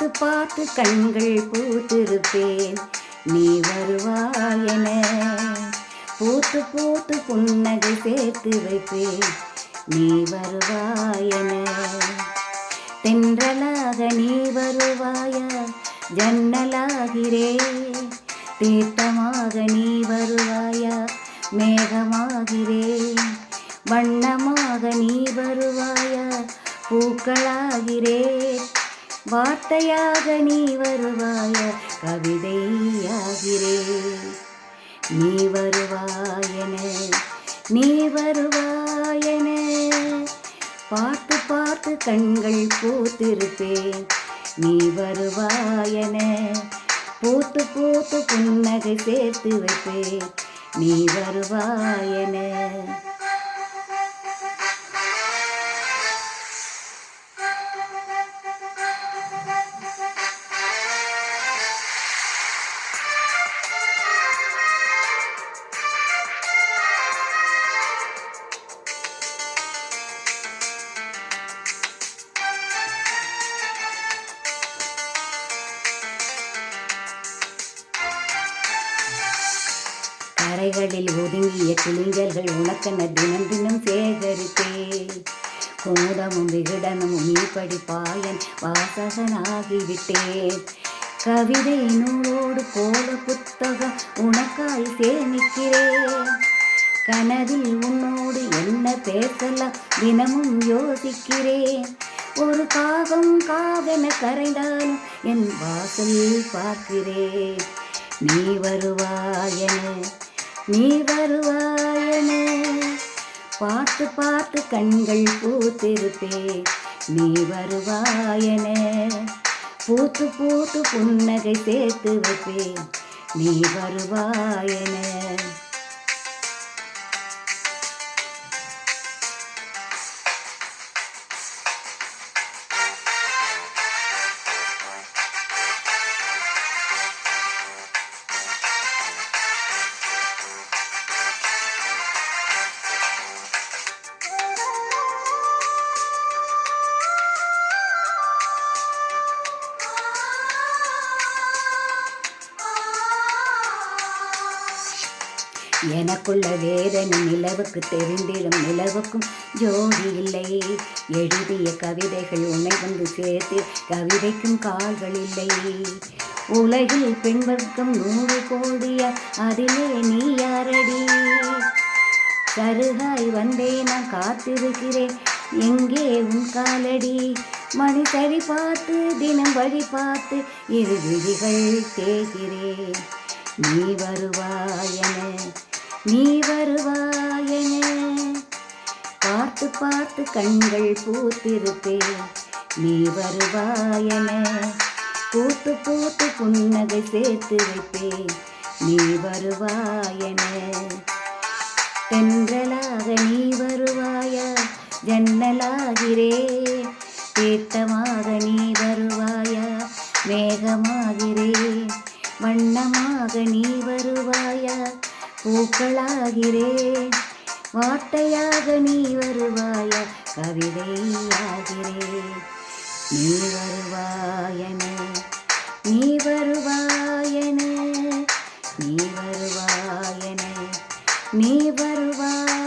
பார்த்து பார்த்து கண்கள் பூத்திருப்பேன், நீ வருவாயென. பூத்து பூத்து புன்னகை சேர்த்து வைப்பேன், நீ வருவாயென. தென்றலாக நீ வருவாயா, ஜன்னலாகிறே. தீர்த்தமாக நீ வருவாயா, மேகமாகிறே. வண்ணமாக நீ வருவாயா, பூக்களாகிறே. வார்த்தையாக நீ வருவாயா, கவிதையாகிறே. நீ வருவாயென, நீ வருவாயென. பார்த்து பார்த்து கண்கள் பூத்திருப்பேன், நீ வருவாயென. பூத்து பூத்து புன்னகை சேர்த்து வைப்பேன், நீ வருவாயென. கரைகளில் ஒதுங்கிய கிளிஞ்சல்கள் உனக்கென தினம் தினம் சேகரித்தே. குமுதமும் விகடனமும் நீ படிப்பாயன் வாசகனாகிவிட்டேன். கவிதை நூலோடு கோல புத்தகம் உனக்காய் சேமிக்கிறேன். கனவில் உன்னோடு என்ன பேசலாம் தினமும் யோசிக்கிறேன். ஒரு காகம் காவென கரைந்தாலும் என் வாசல் பார்க்கிறேன். நீ வருவாயென, நீ வருவாயென. பார்த்து பார்த்து கண்கள் பூத்திருப்பேன், நீ வருவாயென. பூத்து பூத்து புன்னகை சேர்த்து வைப்பேன், நீ வருவாயென. எனக்குள்ள வேதனை நிலவுக்கு தெரிந்திடும், நிலவுக்கும் ஜோடி இல்லை. எழுதிய கவிதைகள் உன்னை வந்து சேர்த்து, கவிதைக்கும் கால்கள் இல்லை. உலகில் பெண் வர்க்கம் 100 கோடியா, அதிலே நீ யாரடி? சருகாய் வந்தே நான் காத்திருக்கிறேன், எங்கே உன் காலடி? மணி சரி பார்த்து தினம் வழி பார்த்து இரு விழிகள் தேய்கிறேன். நீ வருவாயென, நீ வருவாயென. பார்த்து பார்த்து கண்கள் பூத்திருப்பேன், நீ வருவாயென. பூத்து பூத்து புன்னகை சேர்த்து வைப்பேன், நீ வருவாயென. தென்றலாக நீ வருவாயா, ஜன்னலாகிறே. தீர்த்தமாக நீ வருவாயா, மேகமாகிறே. வண்ணமாக நீ வருவாயா, பூக்களாகிறே. வார்த்தையாக நீ வருவாயா, கவிதையாகிறே. நீ வருவாயென, நீ வருவாயென. நீ வருவாயென, நீ வருவாய்.